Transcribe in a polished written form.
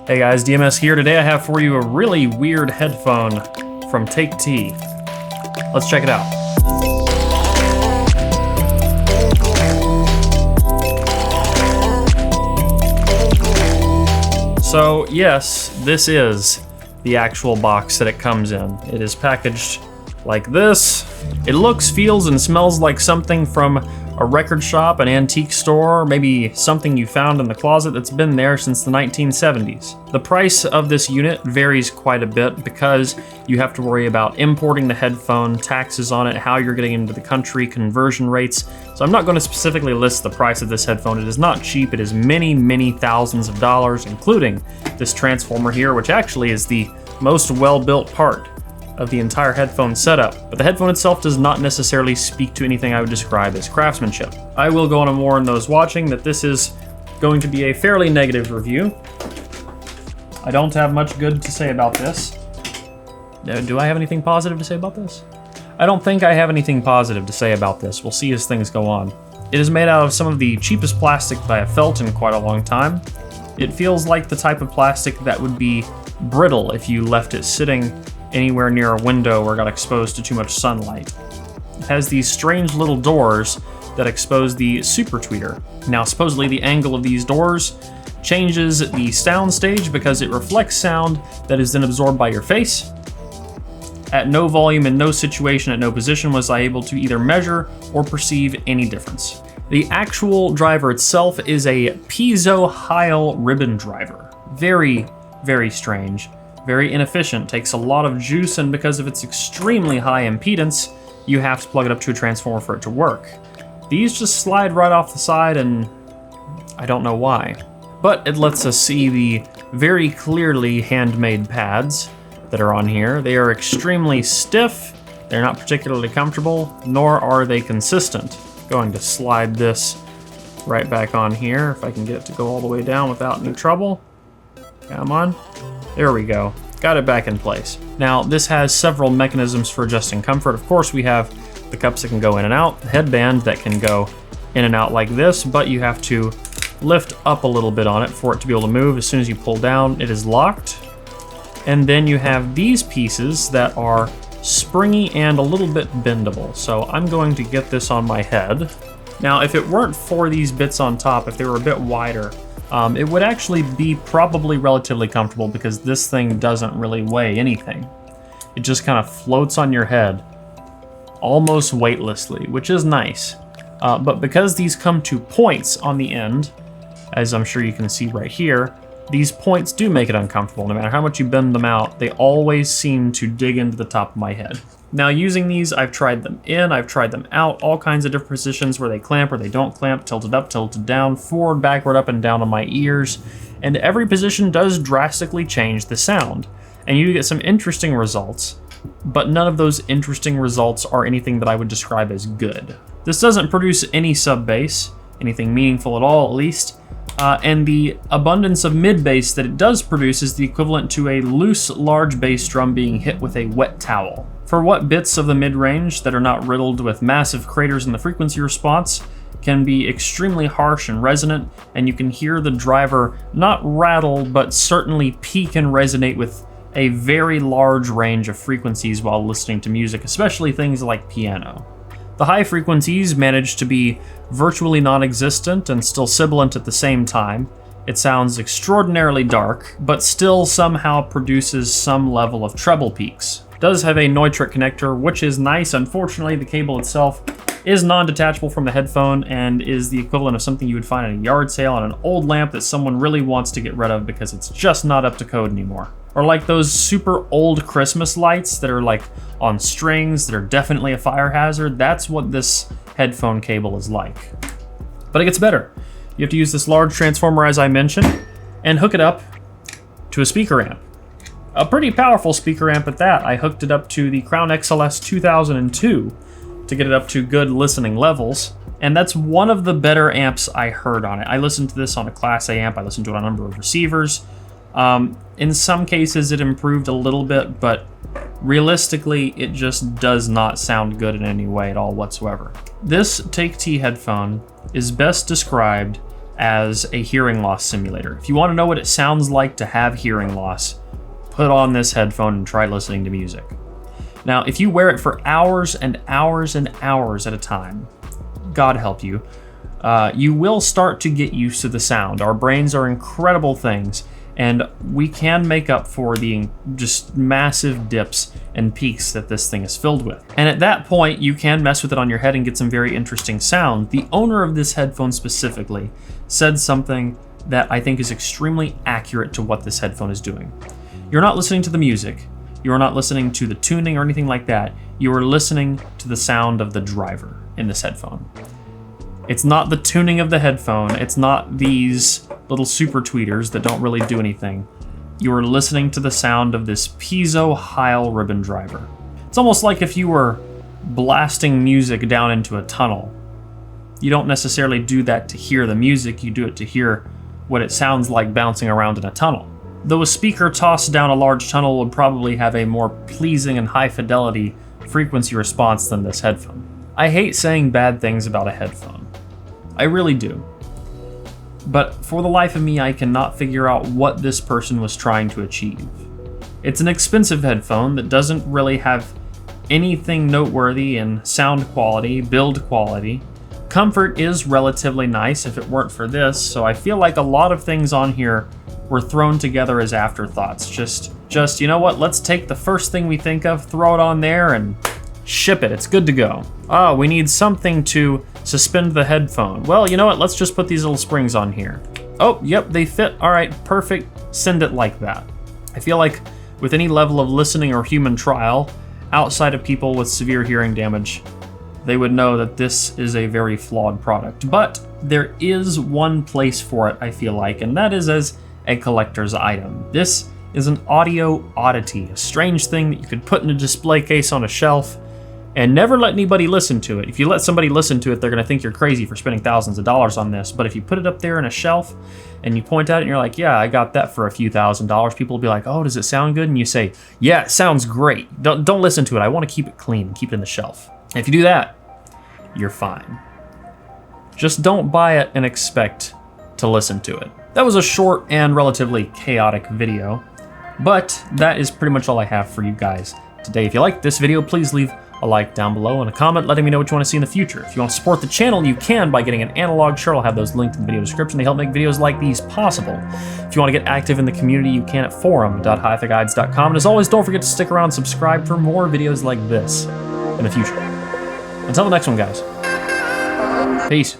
Hey guys, DMS here. Today I have for you a really weird headphone from TakeT. Let's check it out. So yes, this is the actual box that it comes in. It is packaged like this. It looks, feels, and smells like something from a record shop, an antique store, maybe something you found in the closet that's been there since the 1970s. The price of this unit varies quite a bit because you have to worry about importing the headphone, taxes on it, how you're getting into the country, conversion rates. So I'm not going to specifically list the price of this headphone. It is not cheap. It is many, many thousands of dollars, including this transformer here, which actually is the most well-built part of the entire headphone setup, but the headphone itself does not necessarily speak to anything I would describe as craftsmanship. I will go on and warn those watching that this is going to be a fairly negative review. I don't have much good to say about this. Do I have anything positive to say about this? I don't think I have anything positive to say about this. We'll see as things go on. It is made out of some of the cheapest plastic that I have felt in quite a long time. It feels like the type of plastic that would be brittle if you left it sitting anywhere near a window or got exposed to too much sunlight. It has these strange little doors that expose the super tweeter. Now, supposedly the angle of these doors changes the sound stage because it reflects sound that is then absorbed by your face. At no volume, in no situation, at no position was I able to either measure or perceive any difference. The actual driver itself is a piezo Heil ribbon driver. Very, very strange. Very inefficient, takes a lot of juice, and because of its extremely high impedance, you have to plug it up to a transformer for it to work. These just slide right off the side, and I don't know why. But it lets us see the very clearly handmade pads that are on here. They are extremely stiff, they're not particularly comfortable, nor are they consistent. Going to slide this right back on here, if I can get it to go all the way down without any trouble. Come on. There we go. Got it back in place. Now, this has several mechanisms for adjusting comfort. Of course, we have the cups that can go in and out, the headband that can go in and out like this, but you have to lift up a little bit on it for it to be able to move. As soon as you pull down, it is locked. And then you have these pieces that are springy and a little bit bendable. So I'm going to get this on my head. Now, if it weren't for these bits on top, if they were a bit wider, it would actually be probably relatively comfortable because this thing doesn't really weigh anything. It just kind of floats on your head almost weightlessly, which is nice. But because these come to points on the end, as I'm sure you can see right here, these points do make it uncomfortable. No matter how much you bend them out, they always seem to dig into the top of my head. Now, using these, I've tried them in, I've tried them out, all kinds of different positions where they clamp or they don't clamp, tilted up, tilted down, forward, backward, up and down on my ears, and every position does drastically change the sound. And you get some interesting results, but none of those interesting results are anything that I would describe as good. This doesn't produce any sub-bass, anything meaningful at all at least, and the abundance of mid-bass that it does produce is the equivalent to a loose, large bass drum being hit with a wet towel. For what bits of the mid-range that are not riddled with massive craters in the frequency response can be extremely harsh and resonant, and you can hear the driver not rattle, but certainly peak and resonate with a very large range of frequencies while listening to music, especially things like piano. The high frequencies manage to be virtually non-existent and still sibilant at the same time. It sounds extraordinarily dark, but still somehow produces some level of treble peaks. It does have a Neutrik connector, which is nice. Unfortunately, the cable itself is non-detachable from the headphone and is the equivalent of something you would find at a yard sale on an old lamp that someone really wants to get rid of because it's just not up to code anymore. Or like those super old Christmas lights that are like on strings that are definitely a fire hazard. That's what this headphone cable is like. But it gets better. You have to use this large transformer, as I mentioned, and hook it up to a speaker amp. A pretty powerful speaker amp at that. I hooked it up to the Crown XLS 2002 to get it up to good listening levels. And that's one of the better amps I heard on it. I listened to this on a Class A amp. I listened to it on a number of receivers. In some cases it improved a little bit, but realistically it just does not sound good in any way at all whatsoever. This TakeT headphone is best described as a hearing loss simulator. If you want to know what it sounds like to have hearing loss, put on this headphone and try listening to music. Now, if you wear it for hours and hours and hours at a time, God help you, you will start to get used to the sound. Our brains are incredible things, and we can make up for the just massive dips and peaks that this thing is filled with. And at that point, you can mess with it on your head and get some very interesting sound. The owner of this headphone specifically said something that I think is extremely accurate to what this headphone is doing. You're not listening to the music. You are not listening to the tuning or anything like that. You are listening to the sound of the driver in this headphone. It's not the tuning of the headphone. It's not these little super tweeters that don't really do anything. You are listening to the sound of this piezo Heil ribbon driver. It's almost like if you were blasting music down into a tunnel. You don't necessarily do that to hear the music. You do it to hear what it sounds like bouncing around in a tunnel. Though a speaker tossed down a large tunnel would probably have a more pleasing and high fidelity frequency response than this headphone. I hate saying bad things about a headphone. I really do. But for the life of me, I cannot figure out what this person was trying to achieve. It's an expensive headphone that doesn't really have anything noteworthy in sound quality, build quality. Comfort is relatively nice if it weren't for this, so I feel like a lot of things on here were thrown together as afterthoughts. Just, you know what, let's take the first thing we think of, throw it on there, and ship it. It's good to go. Oh, we need something to suspend the headphone. Well, you know what, let's just put these little springs on here. Oh, yep, they fit. All right, perfect. Send it like that. I feel like with any level of listening or human trial, outside of people with severe hearing damage, they would know that this is a very flawed product. But there is one place for it, I feel like, and that is as a collector's item. This is an audio oddity, a strange thing that you could put in a display case on a shelf and never let anybody listen to it. If you let somebody listen to it, they're gonna think you're crazy for spending thousands of dollars on this. But if you put it up there in a shelf and you point at it and you're like, yeah, I got that for a few $1,000s, people will be like, oh, does it sound good? And you say, yeah, it sounds great. Don't listen to it. I wanna keep it clean and keep it in the shelf. And if you do that, you're fine. Just don't buy it and expect to listen to it. That was a short and relatively chaotic video, but that is pretty much all I have for you guys today. If you liked this video, please leave a like down below and a comment letting me know what you want to see in the future. If you want to support the channel, you can by getting an analog shirt. I'll have those linked in the video description. They help make videos like these possible. If you want to get active in the community, you can at forum.hifiguides.com. And as always, don't forget to stick around and subscribe for more videos like this in the future. Until the next one, guys. Peace.